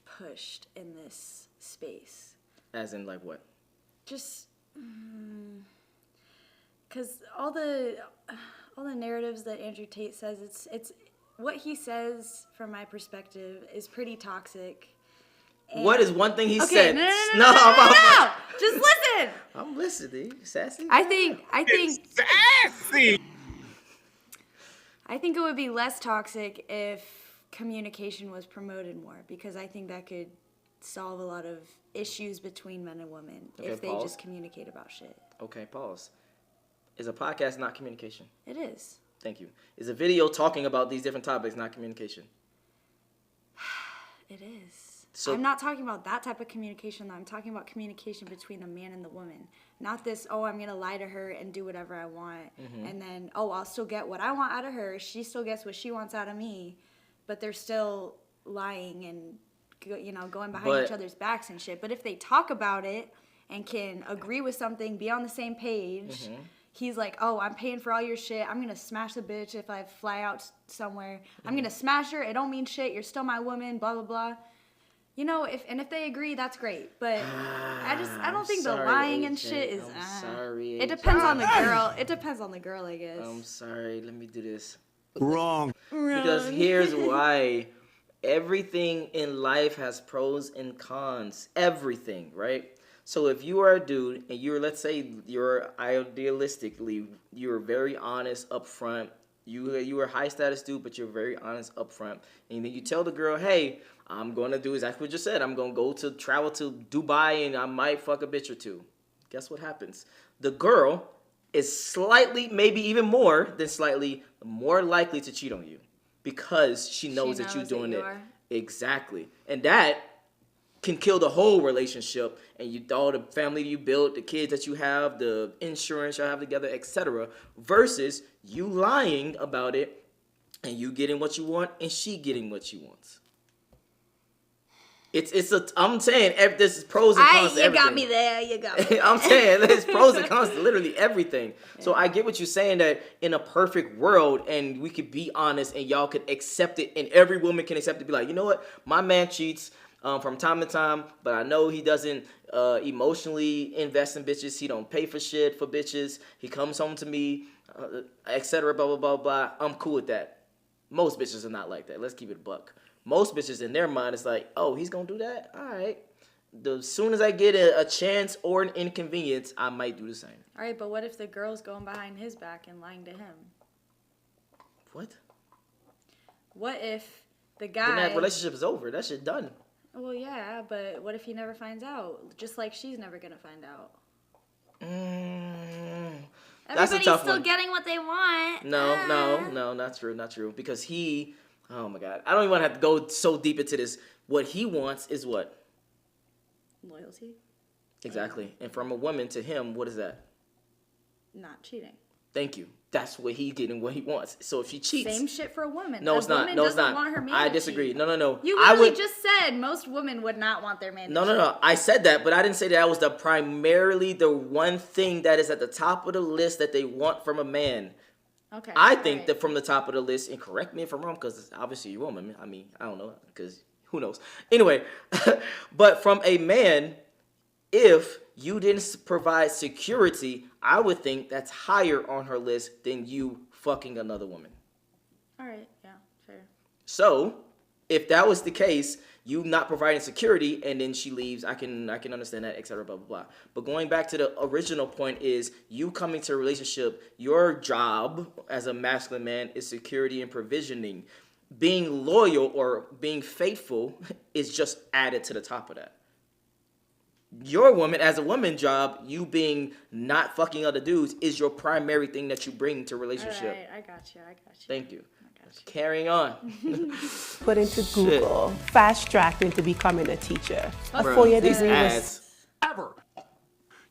pushed in this space. As in, like, what? Just because all the narratives that Andrew Tate says, it's what he says from my perspective is pretty toxic. What is one thing he said? No. Just listen. I'm listening. Sassy. I think Sassy. I think it would be less toxic if communication was promoted more, because I think that could solve a lot of issues between men and women if they just communicate about shit. Okay, pause. Is a podcast not communication? It is. Thank you. Is a video talking about these different topics not communication? It is. So, I'm not talking about that type of communication, though. I'm talking about communication between the man and the woman. Not this, oh, I'm going to lie to her and do whatever I want. Mm-hmm. And then, oh, I'll still get what I want out of her. She still gets what she wants out of me. But they're still lying and, going behind each other's backs and shit. But if they talk about it and can agree with something, be on the same page, he's like, oh, I'm paying for all your shit. I'm going to smash the bitch if I fly out somewhere. I'm going to smash her. It don't mean shit. You're still my woman, blah, blah, blah. If they agree, that's great. But I don't think the lying and shit is. I'm sorry. It depends on the girl. It depends on the girl, I guess. I'm sorry. Let me do this. Wrong. Because here's why. Everything in life has pros and cons. Everything, right? So if you are a dude and let's say you're idealistically, you're very honest, upfront, You were a high status dude, but you're very honest upfront. And then you tell the girl, hey, I'm going to do exactly what you said. I'm going to travel to Dubai and I might fuck a bitch or two. Guess what happens? The girl is slightly, maybe even more than slightly, more likely to cheat on you because she knows that you're doing it. Exactly. And that can kill the whole relationship and all the family you built, the kids that you have, the insurance you have together, etc. Versus you lying about it and you getting what you want and she getting what she wants. I'm saying this is pros and cons to everything. You got me there. You got me. I'm saying there's pros and cons to literally everything. Yeah. So I get what you're saying that in a perfect world and we could be honest and y'all could accept it and every woman can accept it. Be like, you know what? My man cheats from time to time, but I know he doesn't emotionally invest in bitches. He don't pay for shit for bitches. He comes home to me, etc. Blah, blah, blah, blah. I'm cool with that. Most bitches are not like that. Let's keep it a buck. Most bitches in their mind, it's like, oh, he's going to do that? All right. As soon as I get a chance or an inconvenience, I might do the same. All right, but what if the girl's going behind his back and lying to him? What? What if the guy... Then that relationship is over. That shit done. Well, yeah, but what if he never finds out? Just like she's never going to find out. Everybody's still getting what they want. No, not true. Because he... Oh my God. I don't even want to have to go so deep into this. What he wants is what? Loyalty. Exactly. And from a woman to him, what is that? Not cheating. Thank you. That's what he's getting, what he wants. So if she cheats... Same shit for a woman. No, it's not. No, it's not. Want her man I disagree. cheat. No. You literally just said most women would not want their man to cheat. No. I said that, but I didn't say that was primarily the one thing that is at the top of the list that they want from a man. Okay. I think that from the top of the list, and correct me if I'm wrong, because obviously you're a woman. I mean, I don't know, because who knows? Anyway, but from a man, if you didn't provide security, I would think that's higher on her list than you fucking another woman. All right, yeah, fair. So, if that was the case, you not providing security and then she leaves, I can understand that, etc. Blah blah blah. But going back to the original point is you coming to a relationship, your job as a masculine man is security and provisioning. Being loyal or being faithful is just added to the top of that. Your woman, as a woman job, you being not fucking other dudes is your primary thing that you bring to a relationship. All right, I got you. Thank you. Carrying on. Put into Google, fast track into becoming a teacher. A Bro, 4-year these degree ads. Ever.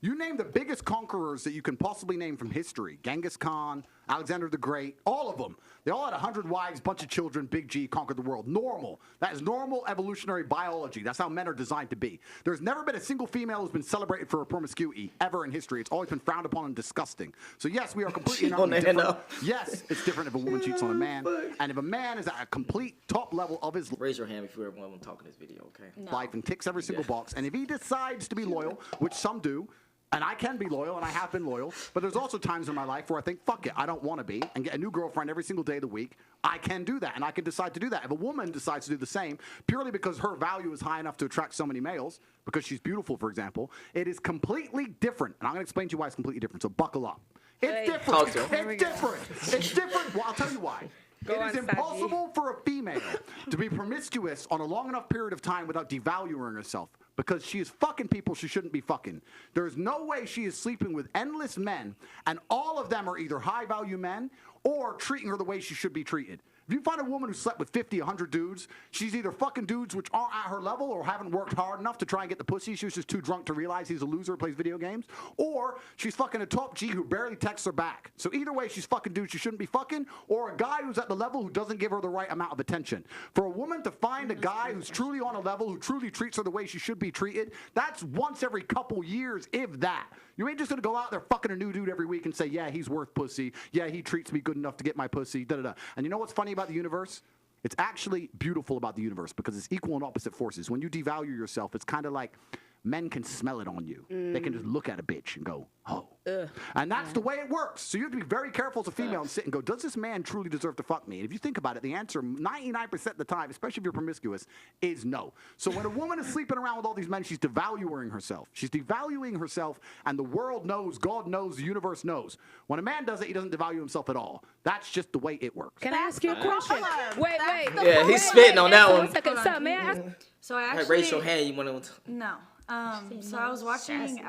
You name the biggest conquerors that you can possibly name from history. Genghis Khan, Alexander the Great, all of them. They all had 100 wives, bunch of children, big G, conquered the world. Normal. That is normal evolutionary biology. That's how men are designed to be. There's never been a single female who's been celebrated for her promiscuity ever in history. It's always been frowned upon and disgusting. So yes, we are completely different. Yes, it's different if a woman cheats on a man. And if a man is at a complete top level of his raise your hand if you're everyone talking this video, okay? Life and ticks every single box. And if he decides to be loyal, which some do, and I can be loyal, and I have been loyal, but there's also times in my life where I think, fuck it, I don't want to be, and get a new girlfriend every single day of the week. I can do that, and I can decide to do that. If a woman decides to do the same, purely because her value is high enough to attract so many males, because she's beautiful, for example, it is completely different. And I'm going to explain to you why it's completely different, so buckle up. It's different. It's different. It's different. Well, I'll tell you why. It is impossible for a female to be promiscuous on a long enough period of time without devaluing herself, because she is fucking people she shouldn't be fucking. There is no way she is sleeping with endless men, and all of them are either high-value men or treating her the way she should be treated. If you find a woman who slept with 50, 100 dudes, she's either fucking dudes which aren't at her level or haven't worked hard enough to try and get the pussy. She was just too drunk to realize he's a loser who plays video games. Or she's fucking a top G who barely texts her back. So either way, she's fucking dudes she shouldn't be fucking, or a guy who's at the level who doesn't give her the right amount of attention. For a woman to find a guy who's truly on a level, who truly treats her the way she should be treated, that's once every couple years, if that. You ain't just gonna go out there fucking a new dude every week and say, yeah, he's worth pussy. Yeah, he treats me good enough to get my pussy. Da-da-da. And you know what's funny about the universe? It's actually beautiful about the universe because it's equal and opposite forces. When you devalue yourself, it's kind of like men can smell it on you. They can just look at a bitch and go, oh. And that's the way it works. So you have to be very careful as a female and sit and go, does this man truly deserve to fuck me? And if you think about it, the answer 99% of the time, especially if you're promiscuous, is no. So when a woman is sleeping around with all these men, she's devaluing herself. She's devaluing herself, and the world knows, God knows, the universe knows. When a man does it, he doesn't devalue himself at all. That's just the way it works. Can I ask you a question? Wait. Yeah, he's spitting on that one. 1 second. So, may I ask? So I Hey, actually raise your hand. You want to? no. So I was watching.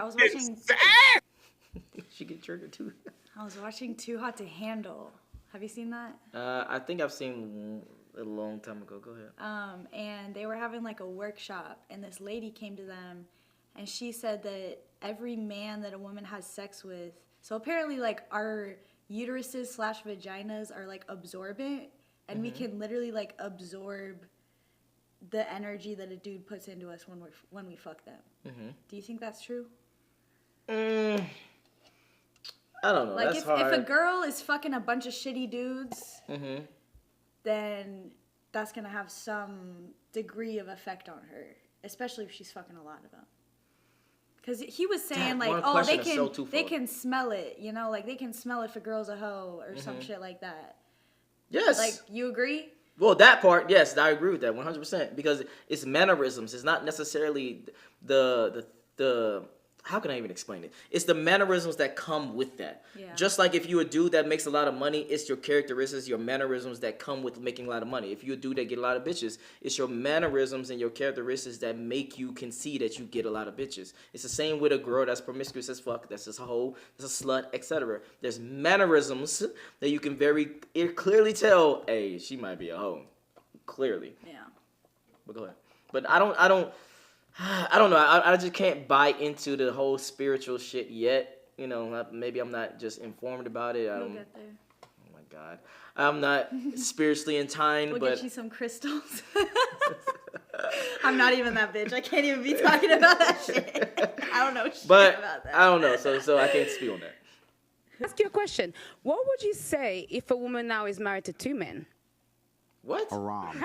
She get triggered too. I was watching Too Hot to Handle. Have you seen that? I think I've seen a long time ago. Go ahead. And they were having like a workshop, and this lady came to them, and she said that every man that a woman has sex with, so apparently like our uteruses / vaginas are like absorbent, and we can literally like absorb the energy that a dude puts into us when we fuck them. Do you think that's true? I don't know. Like That's if hard. a girl is fucking a bunch of shitty dudes, then that's gonna have some degree of effect on her, especially if she's fucking a lot of them. Because he was saying like, oh, they can smell it, you know, like they can smell if a girl's a hoe or some shit like that. Yes. Like, you agree? Well, that part, yes, I agree with that 100% because it's mannerisms. It's not necessarily the how can I even explain it? It's the mannerisms that come with that. Yeah. Just like if you're a dude that makes a lot of money, it's your characteristics, your mannerisms that come with making a lot of money. If you're a dude that get a lot of bitches, it's your mannerisms and your characteristics that make you can see that you get a lot of bitches. It's the same with a girl that's promiscuous as fuck, that's a hoe, that's a slut, etc. There's mannerisms that you can very clearly tell, hey, she might be a hoe. Clearly. Yeah. But go ahead. But I don't know. I just can't buy into the whole spiritual shit yet. You know, maybe I'm not just informed about it. You'll get there. Oh my God, I'm not spiritually entwined. We'll but get you some crystals. I'm not even that bitch. I can't even be talking about that shit. I don't know shit about that. I don't know, so I can't speak on that. Ask you a question. What would you say if a woman now is married to 2 men? What? Haram.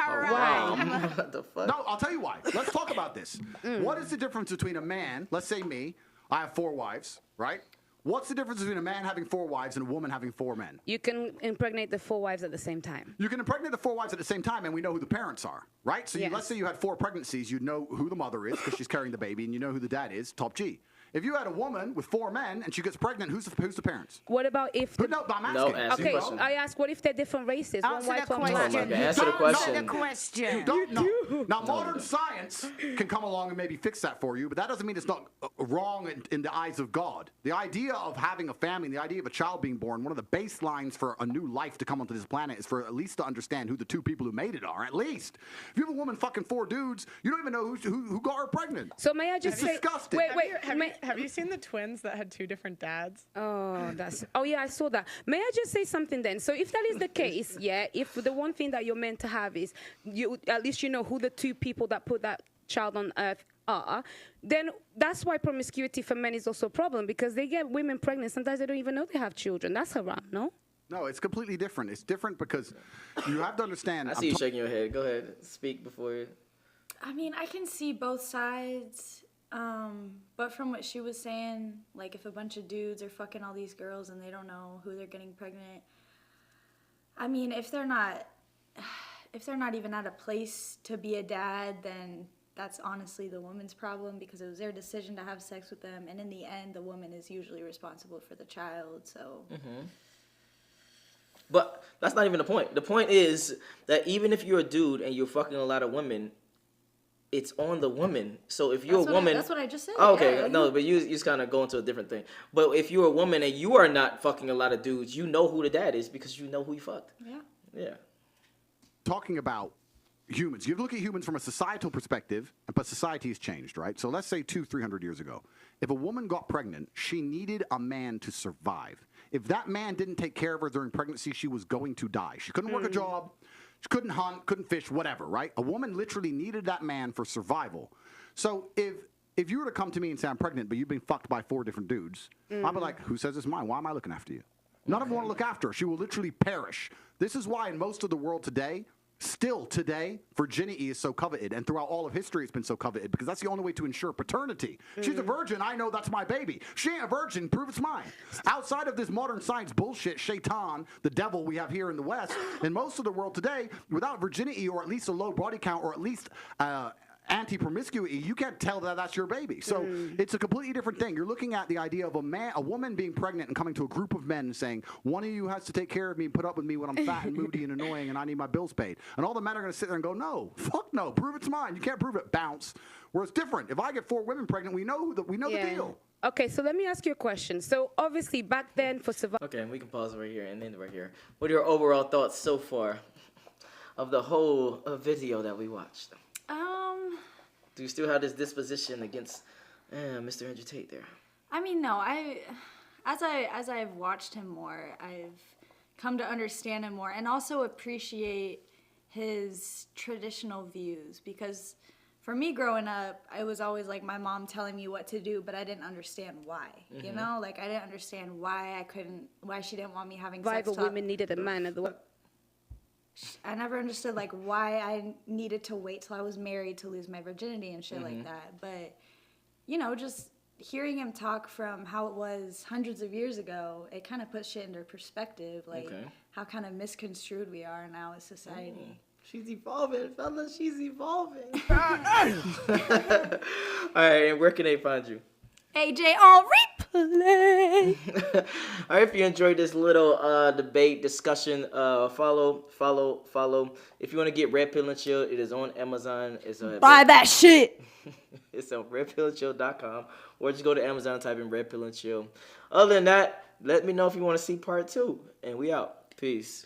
What the fuck? No, I'll tell you why. Let's talk about this. What is the difference between a man, let's say me, I have 4 wives, right? What's the difference between a man having 4 wives and a woman having 4 men? You can impregnate the 4 wives at the same time. You can impregnate the 4 wives at the same time, and we know who the parents are, right? So let's say you had 4 pregnancies, you know who the mother is because she's carrying the baby, and you know who the dad is, top G. If you had a woman with 4 men and she gets pregnant, who's the parents? What about if? No, I'm asking. Okay, I ask. What if they're different races? Answer the question. Answer the question. Answer the question. You don't know. Now, modern science can come along and maybe fix that for you, but that doesn't mean it's not wrong in the eyes of God. The idea of having a family, the idea of a child being born, one of the baselines for a new life to come onto this planet is for at least to understand who the 2 people who made it are. At least, if you have a woman fucking 4 dudes, you don't even know who got her pregnant. So may I just say? Disgusting. Wait. Have you seen the twins that had 2 different dads? Oh yeah, I saw that. May I just say something then? So if that is the case, yeah, if the one thing that you're meant to have is you at least you know who the 2 people that put that child on earth are, then that's why promiscuity for men is also a problem because they get women pregnant. Sometimes they don't even know they have children. That's haram, no? No, it's completely different. It's different because you have to understand. I see you shaking your head. Go ahead, speak before you. I mean, I can see both sides. But from what she was saying, like if a bunch of dudes are fucking all these girls and they don't know who they're getting pregnant, I mean, if they're not even at a place to be a dad, then that's honestly the woman's problem because it was their decision to have sex with them, and in the end, the woman is usually responsible for the child. So. But that's not even the point. The point is that even if you're a dude and you're fucking a lot of women, it's on the woman. So if you're a woman... That's what I just said. Oh, okay, yeah. no, but you just kind of go into a different thing. But if you're a woman and you are not fucking a lot of dudes, you know who the dad is because you know who you fucked. Yeah. Yeah. Talking about humans. You look at humans from a societal perspective, but society has changed, right? So let's say 200-300 years ago. If a woman got pregnant, she needed a man to survive. If that man didn't take care of her during pregnancy, she was going to die. She couldn't work a job. She couldn't hunt, couldn't fish, whatever, right? A woman literally needed that man for survival. So if you were to come to me and say, I'm pregnant, but you've been fucked by 4 different dudes, I'd be like, who says it's mine? Why am I looking after you? None of them want to look after her. She will literally perish. This is why in most of the world today, Still today, virginity is so coveted, and throughout all of history it's been so coveted because that's the only way to ensure paternity. She's a virgin, I know that's my baby. She ain't a virgin, prove it's mine. Outside of this modern science bullshit, Shaitan, the devil we have here in the West, in most of the world today, without virginity or at least a low body count or at least anti-promiscuity, you can't tell that that's your baby. So it's a completely different thing. You're looking at the idea of a woman being pregnant and coming to a group of men and saying, one of you has to take care of me and put up with me when I'm fat and moody and annoying and I need my bills paid. And all the men are going to sit there and go, no, fuck no, prove it's mine. You can't prove it, bounce. Where it's different. If I get 4 women pregnant, we know the deal. Okay, so let me ask you a question. So obviously back then for survival. Okay, we can pause right here and end right here. What are your overall thoughts so far of the whole video that we watched? Do you still have this disposition against Mr. Andrew Tate there? I mean, no. As I've watched him more, I've come to understand him more and also appreciate his traditional views, because for me growing up, I was always like my mom telling me what to do, but I didn't understand why. You know, like I didn't understand why she didn't want me having sex. Why the women needed a man at the I never understood like why I needed to wait till I was married to lose my virginity and shit like that. But you know, just hearing him talk from how it was hundreds of years ago, it kind of puts shit into perspective, like how kind of misconstrued we are now as society. She's evolving, fellas. She's evolving. All right, and where can they find you? AJ on replay. All right, if you enjoyed this little debate discussion, follow. If you want to get Red Pill and Chill, it is on Amazon. Buy that shit. It's on redpillandchill.com, or just go to Amazon and type in Red Pill and Chill. Other than that, let me know if you want to see part 2, and we out. Peace.